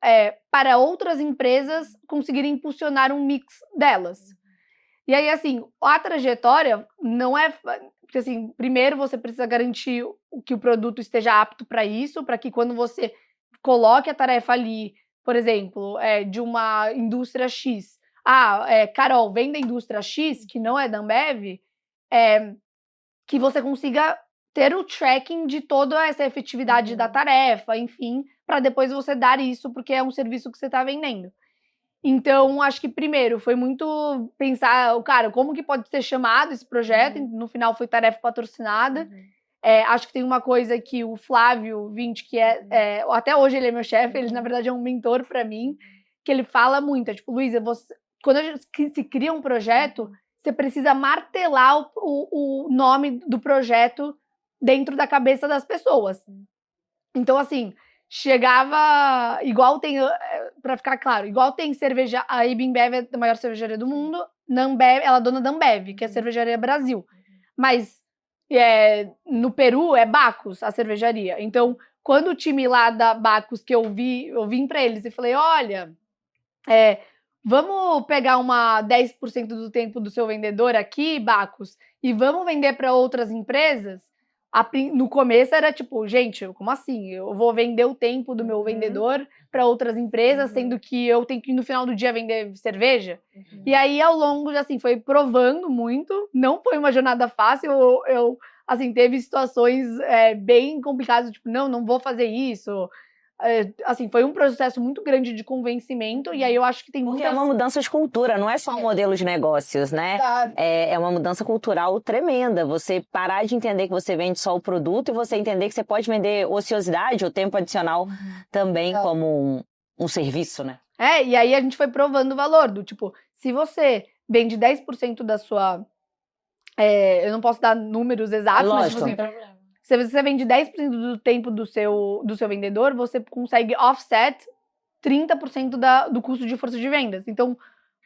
para outras empresas conseguirem impulsionar um mix delas? E aí, assim, a trajetória não é... Porque, assim, primeiro você precisa garantir que o produto esteja apto para isso, para que quando você coloque a tarefa ali, por exemplo, de uma indústria X. Carol, vem da indústria X, que não é da Ambev, que você consiga ter o tracking de toda essa efetividade da tarefa, enfim, para depois você dar isso, porque é um serviço que você está vendendo. Então, acho que primeiro foi muito pensar, cara, como que pode ser chamado esse projeto? No final foi tarefa patrocinada. Acho que tem uma coisa que o Flávio Vinci, que até hoje ele é meu chefe, ele na verdade é um mentor para mim, que ele fala muito, tipo, Luísa, quando a gente se cria um projeto, você precisa martelar o nome do projeto dentro da cabeça das pessoas. Então, assim, chegava, igual tem, pra ficar claro, igual tem cerveja, a IB InBev é a maior cervejaria do mundo, ela é dona da Ambev, que é a Cervejaria Brasil. Mas no Peru é Bacus, a cervejaria. Então, quando o time lá da Bacus, que eu vim pra eles e falei, olha, vamos pegar 10% do tempo do seu vendedor aqui, Bacus, e vamos vender para outras empresas. No começo era tipo, gente, como assim? Eu vou vender o tempo do meu vendedor para outras empresas, sendo que eu tenho que no final do dia vender cerveja? E aí, ao longo, assim, foi provando muito. Não foi uma jornada fácil. Eu assim, teve situações bem complicadas, tipo, não vou fazer isso. Assim, foi um processo muito grande de convencimento, e aí eu acho que tem Porque é uma mudança de cultura, não é só um modelo de negócios, né? É uma mudança cultural tremenda. Você parar de entender que você vende só o produto e você entender que você pode vender ociosidade ou tempo adicional também como um serviço, né? E aí a gente foi provando o valor do tipo, se você vende 10% da sua... eu não posso dar números exatos, Lógico. Mas tipo assim, se você vende 10% do tempo do seu vendedor, você consegue offset 30% do custo de força de vendas. Então,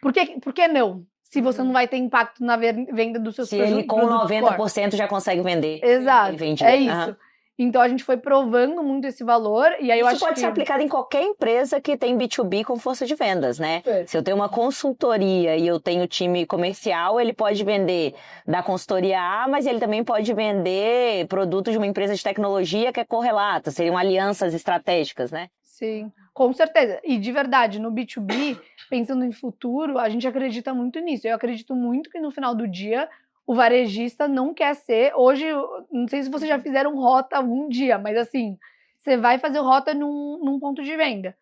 por que não? Se você não vai ter impacto na venda dos seus produtos. Se ele com 90% já consegue vender. Exato, isso. Então, a gente foi provando muito esse valor. E aí Isso pode ser aplicado em qualquer empresa que tem B2B com força de vendas, né? Se eu tenho uma consultoria e eu tenho time comercial, ele pode vender da consultoria A, mas ele também pode vender produtos de uma empresa de tecnologia que é correlata. Seriam alianças estratégicas, né? Sim, com certeza. E de verdade, no B2B, pensando em futuro, a gente acredita muito nisso. Eu acredito muito que no final do dia o varejista não quer ser... Hoje, não sei se vocês já fizeram rota algum dia, mas assim, você vai fazer rota num ponto de venda.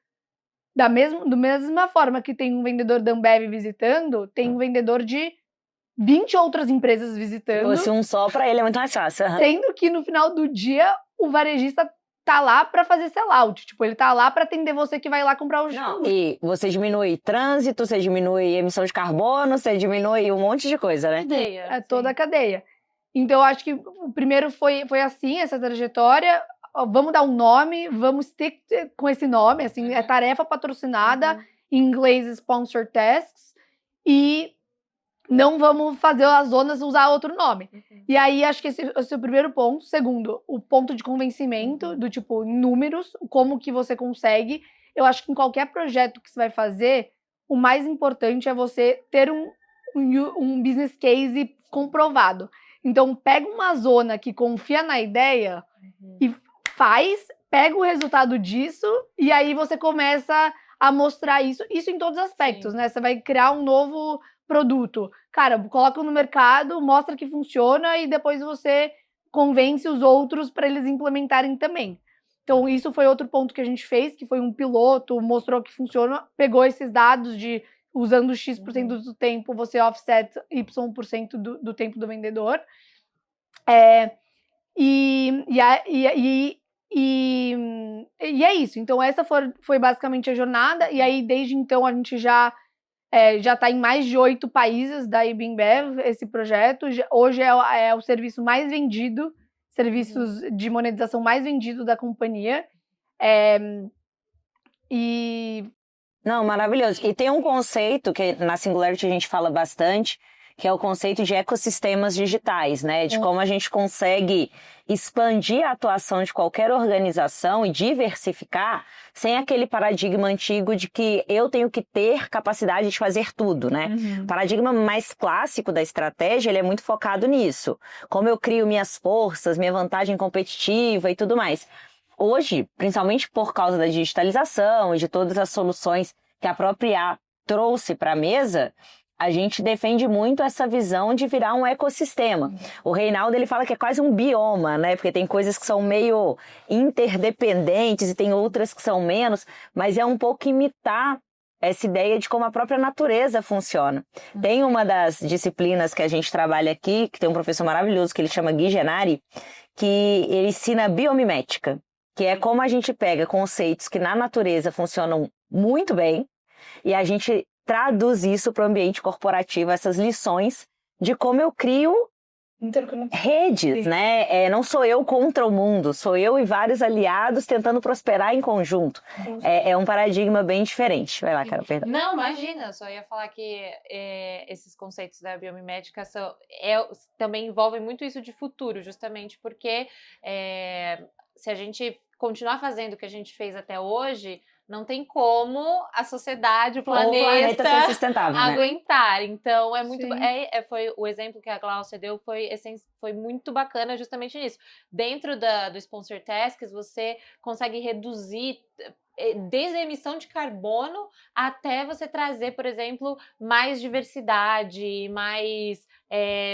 Da mesma forma que tem um vendedor da Ambev visitando, tem um vendedor de 20 outras empresas visitando. Se fosse um só, para ele é muito mais fácil. Sendo que no final do dia, o varejista tá lá para fazer sellout. Tipo, ele tá lá para atender você que vai lá comprar o Não, e você diminui trânsito, você diminui emissão de carbono, você diminui um monte de coisa, né? Toda a cadeia. Então, eu acho que o primeiro foi assim, essa trajetória. Vamos dar um nome, vamos ter com esse nome, assim, é tarefa patrocinada, em inglês Sponsor Tasks, e não vamos fazer as zonas usar outro nome. E aí, acho que esse é o primeiro ponto. Segundo, o ponto de convencimento, do tipo, em números, como que você consegue. Eu acho que em qualquer projeto que você vai fazer, o mais importante é você ter um business case comprovado. Então, pega uma zona que confia na ideia e pega o resultado disso, e aí você começa a mostrar isso em todos os aspectos, né? Você vai criar um novo produto. Cara, coloca no mercado, mostra que funciona e depois você convence os outros para eles implementarem também. Então, isso foi outro ponto que a gente fez, que foi um piloto, mostrou que funciona, pegou esses dados de usando X% do tempo, você offset Y% do tempo do vendedor. E é isso. Então, essa foi basicamente a jornada. E aí, desde então, a gente já está em mais de 8 países da IB InBev, esse projeto. Hoje é o serviço mais vendido, serviços de monetização mais vendido da companhia. Não, maravilhoso. E tem um conceito que na Singularity a gente fala bastante, que é o conceito de ecossistemas digitais, né? De como a gente consegue expandir a atuação de qualquer organização e diversificar sem aquele paradigma antigo de que eu tenho que ter capacidade de fazer tudo, né? O paradigma mais clássico da estratégia, ele é muito focado nisso. Como eu crio minhas forças, minha vantagem competitiva e tudo mais. hoje, principalmente por causa da digitalização e de todas as soluções que a própria IA trouxe para a mesa, a gente defende muito essa visão de virar um ecossistema. O Reinaldo, ele fala que é quase um bioma, né? Porque tem coisas que são meio interdependentes e tem outras que são menos, mas é um pouco imitar essa ideia de como a própria natureza funciona. Tem uma das disciplinas que a gente trabalha aqui, que tem um professor maravilhoso que ele chama Gui Genari, que ele ensina biomimética, que é como a gente pega conceitos que na natureza funcionam muito bem e a gente traduz isso para o ambiente corporativo, essas lições de como eu crio redes, né? Não sou eu contra o mundo, sou eu e vários aliados tentando prosperar em conjunto. É um paradigma bem diferente. Vai lá, Carol, perdão. Não, imagina, só ia falar que esses conceitos da biomimética também envolvem muito isso de futuro, justamente porque se a gente continuar fazendo o que a gente fez até hoje, não tem como a sociedade, o planeta ser sustentável, aguentar. Né? Então, é muito. Foi o exemplo que a Glaucia deu foi muito bacana justamente nisso. Dentro do Sponsor Tasks, você consegue reduzir desde a emissão de carbono até você trazer, por exemplo, mais diversidade, mais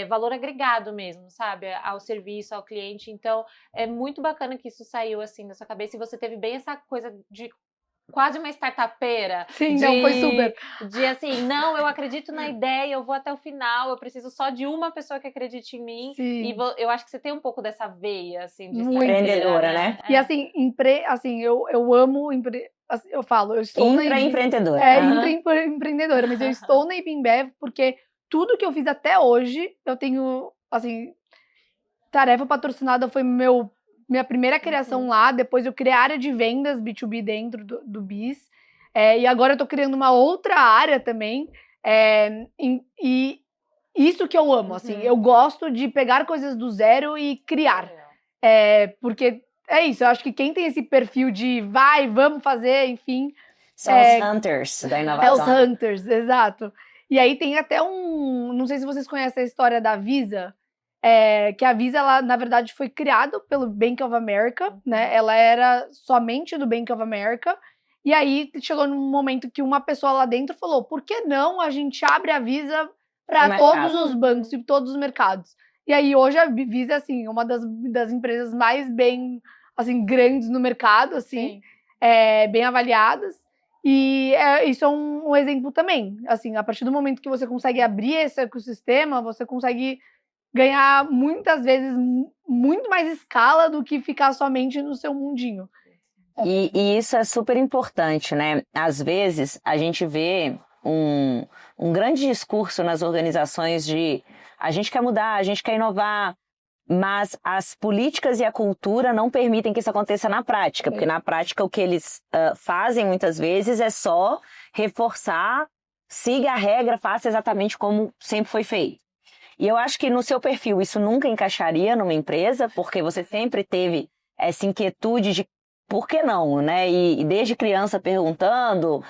valor agregado mesmo, sabe? Ao serviço, ao cliente. Então, é muito bacana que isso saiu assim da sua cabeça e você teve bem essa coisa de quase uma startupeira. Sim, não, foi super. De assim, não, eu acredito na ideia, eu vou até o final, eu preciso só de uma pessoa que acredite em mim. Sim. E eu acho que você tem um pouco dessa veia, assim, de empreendedora, né? E assim, eu amo eu falo, eu estou intraempreendedora. Intraempreendedora, mas eu estou na IBMBev porque tudo que eu fiz até hoje, eu tenho, assim, tarefa patrocinada foi minha primeira criação lá, depois eu criei a área de vendas B2B dentro do BIS, e agora eu tô criando uma outra área também, e isso que eu amo, assim, eu gosto de pegar coisas do zero e criar, porque é isso, eu acho que quem tem esse perfil de vamos fazer, enfim... São os hunters da inovação. Os hunters, exato. E aí tem até não sei se vocês conhecem a história da Visa, que a Visa, ela, na verdade, foi criada pelo Bank of America, né? Ela era somente do Bank of America. E aí chegou num momento que uma pessoa lá dentro falou: por que não a gente abre a Visa para todos os bancos e todos os mercados? E aí hoje a Visa, assim, é uma das empresas mais bem, assim, grandes no mercado, assim, bem avaliadas. E isso é um exemplo também. Assim, a partir do momento que você consegue abrir esse ecossistema, você consegue ganhar muitas vezes muito mais escala do que ficar somente no seu mundinho. E isso é super importante, né? Às vezes a gente vê um grande discurso nas organizações de a gente quer mudar, a gente quer inovar, mas as políticas e a cultura não permitem que isso aconteça na prática, porque na prática o que eles fazem muitas vezes é só reforçar, siga a regra, faça exatamente como sempre foi feito. E eu acho que no seu perfil isso nunca encaixaria numa empresa, porque você sempre teve essa inquietude de por que não, né? E desde criança perguntando,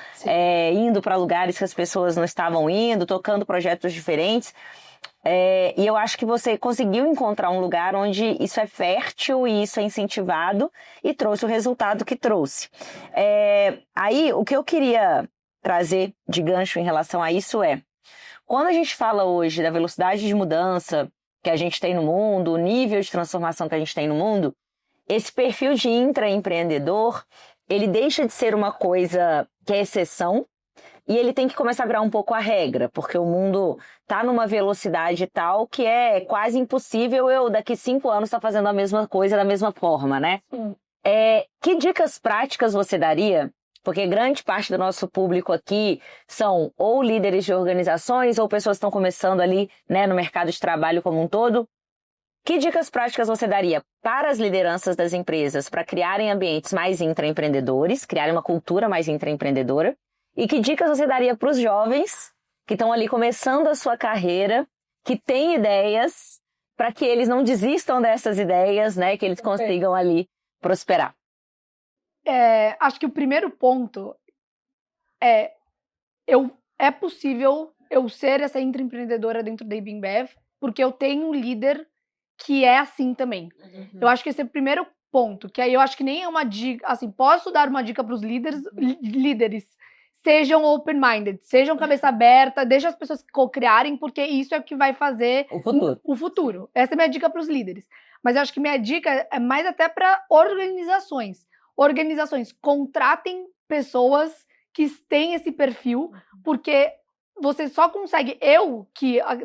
indo para lugares que as pessoas não estavam indo, tocando projetos diferentes. E eu acho que você conseguiu encontrar um lugar onde isso é fértil e isso é incentivado e trouxe o resultado que trouxe. Aí, o que eu queria trazer de gancho em relação a isso quando a gente fala hoje da velocidade de mudança que a gente tem no mundo, o nível de transformação que a gente tem no mundo, esse perfil de intraempreendedor, ele deixa de ser uma coisa que é exceção e ele tem que começar a virar um pouco a regra, porque o mundo está numa velocidade tal que é quase impossível eu, daqui 5 anos, estar fazendo a mesma coisa da mesma forma, né? Que dicas práticas você daria? Porque grande parte do nosso público aqui são ou líderes de organizações ou pessoas que estão começando ali, né, no mercado de trabalho como um todo. Que dicas práticas você daria para as lideranças das empresas para criarem ambientes mais intraempreendedores, criarem uma cultura mais intraempreendedora? E que dicas você daria para os jovens que estão ali começando a sua carreira, que têm ideias, para que eles não desistam dessas ideias, né, que eles consigam ali prosperar? Acho que o primeiro ponto é possível eu ser essa intraempreendedora dentro da IBMBev, porque eu tenho um líder que é assim também. Eu acho que esse é o primeiro ponto, que aí eu acho que nem é uma dica, assim, posso dar uma dica para os líderes, sejam open-minded, sejam cabeça aberta, deixa as pessoas co-criarem, porque isso é o que vai fazer o futuro. Essa é a minha dica para os líderes. Mas eu acho que minha dica é mais até para organizações. Organizações, contratem pessoas que têm esse perfil, porque você só consegue...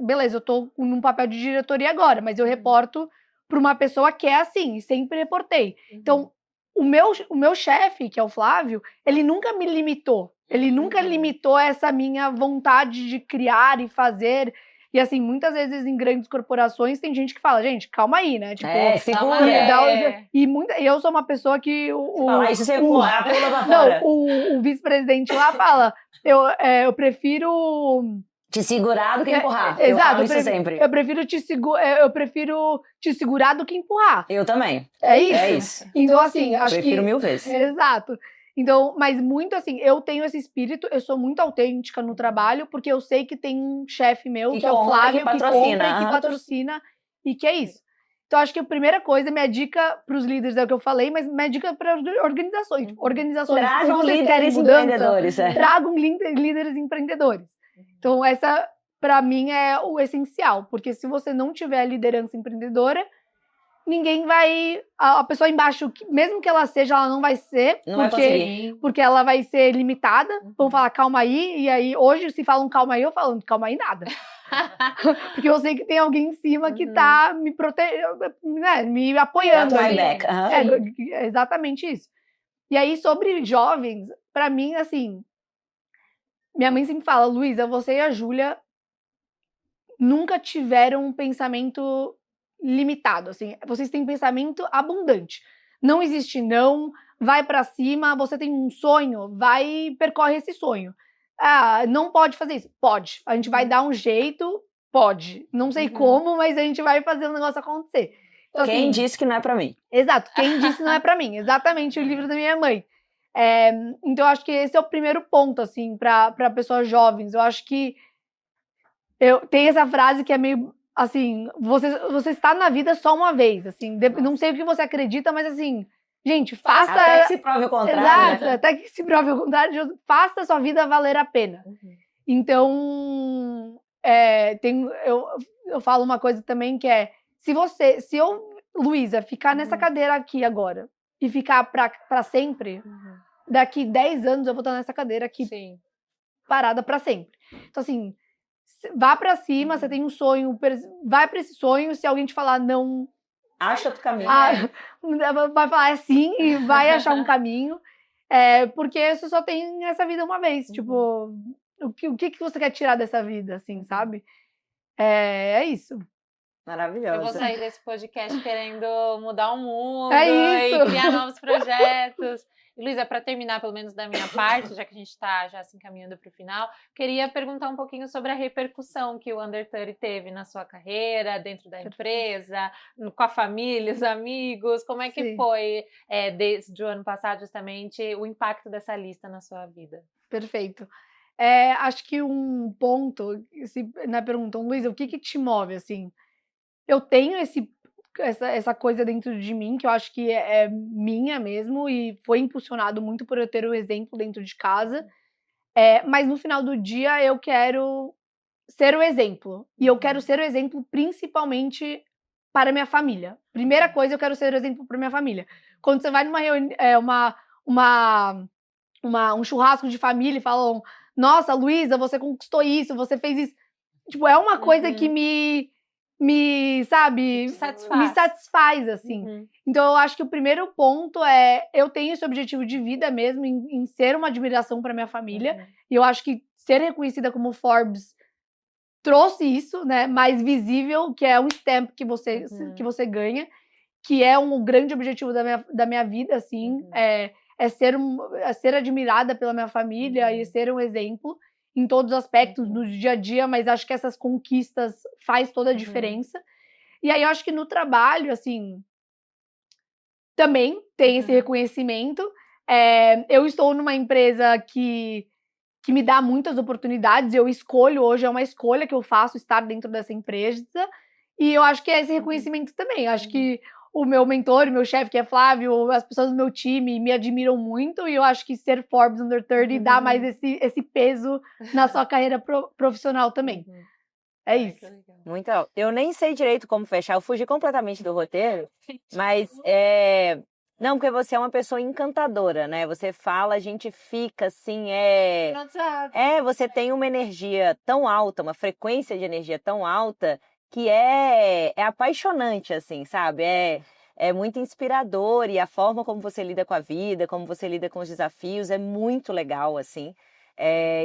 beleza, eu tô num papel de diretoria agora, mas eu reporto para uma pessoa que é assim, e sempre reportei. Então, o meu chefe, que é o Flávio, ele nunca me limitou. Ele nunca limitou essa minha vontade de criar e fazer. E assim, muitas vezes em grandes corporações tem gente que fala, gente, calma aí, né? Tipo, segura. E eu sou uma pessoa que Fala isso, você pula pra fora. O vice-presidente lá fala, eu prefiro te segurar do que empurrar. Exato, eu falo isso sempre. Eu prefiro te segurar do que empurrar. Eu também. É isso? É isso. Então, assim, acho que... Prefiro 1000 vezes. Exato. Então, mas muito assim, eu tenho esse espírito, eu sou muito autêntica no trabalho, porque eu sei que tem um chefe meu, que é o Flávio, que compra e que patrocina, e que é isso. Então, acho que a primeira coisa, minha dica para os líderes é o que eu falei, mas minha dica para organizações. Tragam líderes empreendedores. Tragam líderes empreendedores. Então, essa, para mim, é o essencial, porque se você não tiver liderança empreendedora, ninguém vai... A pessoa embaixo, mesmo que ela seja, ela não vai ser, porque ela vai ser limitada. Vão falar, calma aí, e aí, hoje, se falam calma aí, eu falo, calma aí nada. Porque eu sei que tem alguém em cima que tá me protegendo, né, me apoiando. É exatamente isso. E aí, sobre jovens, pra mim, assim... Minha mãe sempre fala, Luísa, você e a Júlia nunca tiveram um pensamento limitado, assim, vocês têm pensamento abundante. Não existe não, vai pra cima, você tem um sonho, vai e percorre esse sonho. Ah, não pode fazer isso? Pode. A gente vai dar um jeito, pode. Não sei como, mas a gente vai fazer o negócio acontecer. Então, quem disse que não é pra mim? Exato, quem disse não é pra mim. Exatamente o livro da minha mãe. Então, eu acho que esse é o primeiro ponto, assim, para pessoas jovens. Eu acho que tem essa frase que é meio, assim, você está na vida só uma vez, assim, não sei o que você acredita, mas, assim, gente, faça... Até que se prove o contrário. Exato, até que se prove o contrário, faça a sua vida valer a pena. Então, eu falo uma coisa também que é, se eu, Luísa, ficar nessa cadeira aqui agora e ficar pra sempre... Daqui 10 anos eu vou estar nessa cadeira aqui, parada pra sempre. Então, assim, vá pra cima, você tem um sonho, vai pra esse sonho, se alguém te falar não... Acha outro caminho. Vai falar assim e vai achar um caminho, porque você só tem essa vida uma vez, tipo, o que você quer tirar dessa vida, assim, sabe? É isso. Maravilhoso. Eu vou sair desse podcast querendo mudar o mundo e criar novos projetos. Luísa, para terminar, pelo menos da minha parte, já que a gente está já se encaminhando para o final, queria perguntar um pouquinho sobre a repercussão que o Under 30 teve na sua carreira, dentro da empresa, com a família, os amigos. Como é que foi, desde o ano passado, justamente, o impacto dessa lista na sua vida? Perfeito. Acho que um ponto, na pergunta, Luísa, o que te move, assim? Eu tenho essa coisa dentro de mim, que eu acho que é minha mesmo, e foi impulsionado muito por eu ter o exemplo dentro de casa, mas no final do dia eu quero ser o exemplo, e eu quero ser o exemplo principalmente para minha família. Primeira coisa, eu quero ser o exemplo para minha família. Quando você vai numa reunião, um churrasco de família e falam, nossa, Luísa, você conquistou isso, você fez isso. Tipo, é uma coisa que me satisfaz, assim. Então, eu acho que o primeiro ponto eu tenho esse objetivo de vida mesmo, em ser uma admiração para minha família, e eu acho que ser reconhecida como Forbes trouxe isso, né, mais visível, que é um stamp que você ganha, que é um grande objetivo da minha vida, assim, ser admirada pela minha família e ser um exemplo em todos os aspectos do dia a dia, mas acho que essas conquistas faz toda a diferença. E aí eu acho que no trabalho, assim, também tem esse reconhecimento. Eu estou numa empresa que me dá muitas oportunidades, eu escolho hoje, é uma escolha que eu faço estar dentro dessa empresa, e eu acho que é esse reconhecimento também. Acho que o meu mentor, o meu chefe, que é Flávio, as pessoas do meu time me admiram muito, e eu acho que ser Forbes Under 30 dá mais esse peso na sua carreira profissional também. É isso. Muito legal. Eu nem sei direito como fechar, eu fugi completamente do roteiro, mas não, porque você é uma pessoa encantadora, né? Você fala, a gente fica assim, você tem uma energia tão alta, uma frequência de energia tão alta, que é apaixonante, assim, sabe? É muito inspirador, e a forma como você lida com a vida, como você lida com os desafios, é muito legal, assim.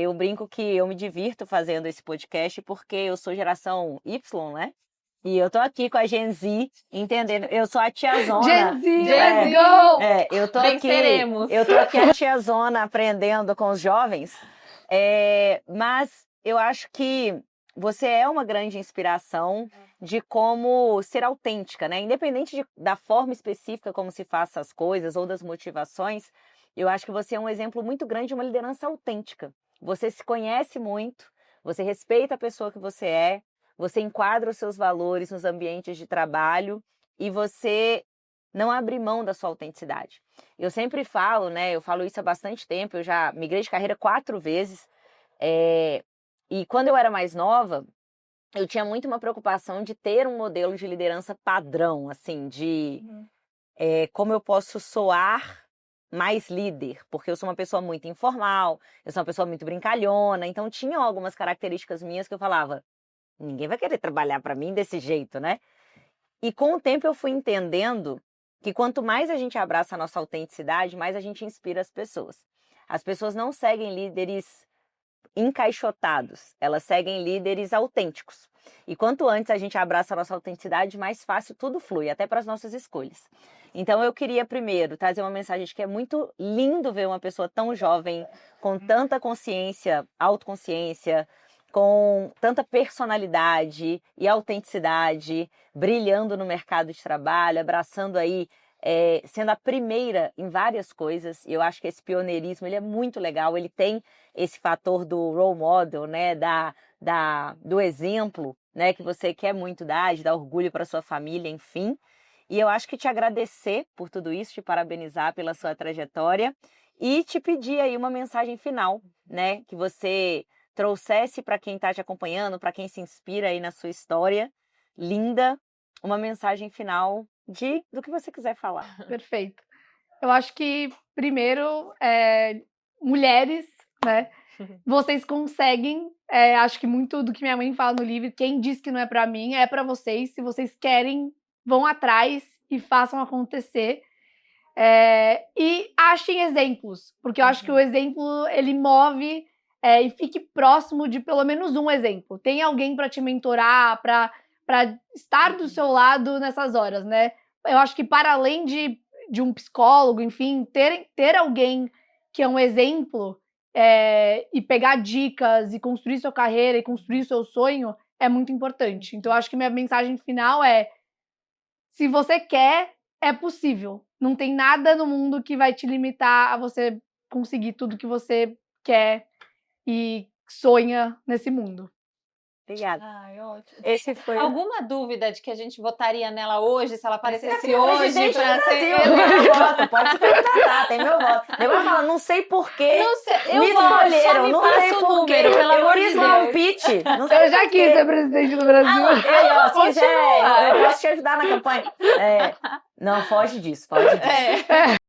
Eu brinco que eu me divirto fazendo esse podcast porque eu sou geração Y, né? E eu tô aqui com a Gen Z, entendendo? Eu sou a tiazona. Gen Z, let's go! Venceremos. Eu tô aqui a tiazona aprendendo com os jovens. Mas eu acho que você é uma grande inspiração de como ser autêntica, né? Independente da forma específica como se faça as coisas ou das motivações, eu acho que você é um exemplo muito grande de uma liderança autêntica. Você se conhece muito, você respeita a pessoa que você enquadra os seus valores nos ambientes de trabalho e você não abre mão da sua autenticidade. Eu sempre falo, né? Eu falo isso há bastante tempo, eu já migrei de carreira 4 vezes. E quando eu era mais nova, eu tinha muito uma preocupação de ter um modelo de liderança padrão, assim, de como eu posso soar mais líder, porque eu sou uma pessoa muito informal, eu sou uma pessoa muito brincalhona, então tinham algumas características minhas que eu falava, ninguém vai querer trabalhar para mim desse jeito, né? E com o tempo eu fui entendendo que quanto mais a gente abraça a nossa autenticidade, mais a gente inspira as pessoas. As pessoas não seguem líderes encaixotados, elas seguem líderes autênticos. E quanto antes a gente abraça a nossa autenticidade, mais fácil tudo flui, até para as nossas escolhas. Então eu queria primeiro trazer uma mensagem de que é muito lindo ver uma pessoa tão jovem, com tanta consciência, autoconsciência, com tanta personalidade e autenticidade, brilhando no mercado de trabalho, abraçando aí, sendo a primeira em várias coisas. E eu acho que esse pioneirismo ele é muito legal, ele tem esse fator do role model, né, do exemplo, né, que você quer muito dar, de dar orgulho para sua família, enfim. E eu acho que te agradecer por tudo isso, te parabenizar pela sua trajetória e te pedir aí uma mensagem final, né, que você trouxesse para quem está te acompanhando, para quem se inspira aí na sua história linda, uma mensagem final do que você quiser falar. Perfeito. Eu acho que, primeiro, mulheres, né? Vocês conseguem, acho que muito do que minha mãe fala no livro, quem diz que não é pra mim, é pra vocês. Se vocês querem, vão atrás e façam acontecer. E achem exemplos, porque eu acho que o exemplo, ele move e fique próximo de pelo menos um exemplo. Tem alguém pra te mentorar, pra estar do seu lado nessas horas, né? Eu acho que para além de um psicólogo, enfim, ter alguém que é um exemplo e pegar dicas e construir sua carreira e construir seu sonho é muito importante. Então, eu acho que minha mensagem final se você quer, é possível. Não tem nada no mundo que vai te limitar a você conseguir tudo que você quer e sonha nesse mundo. Obrigada. Ai, ótimo. Esse foi... Alguma dúvida de que a gente votaria nela hoje, se ela aparecesse hoje pra ser... Tem meu voto, pode se candidatar, tem meu voto. Depois fala, não sei porquê, Não sei, me escolheram, não sei o porquê. número, pelo amor de fiz lá um Deus. pitch, não sei Eu já quis ser presidente do Brasil. se quiser, eu posso te ajudar na campanha. Não, foge disso, foge disso.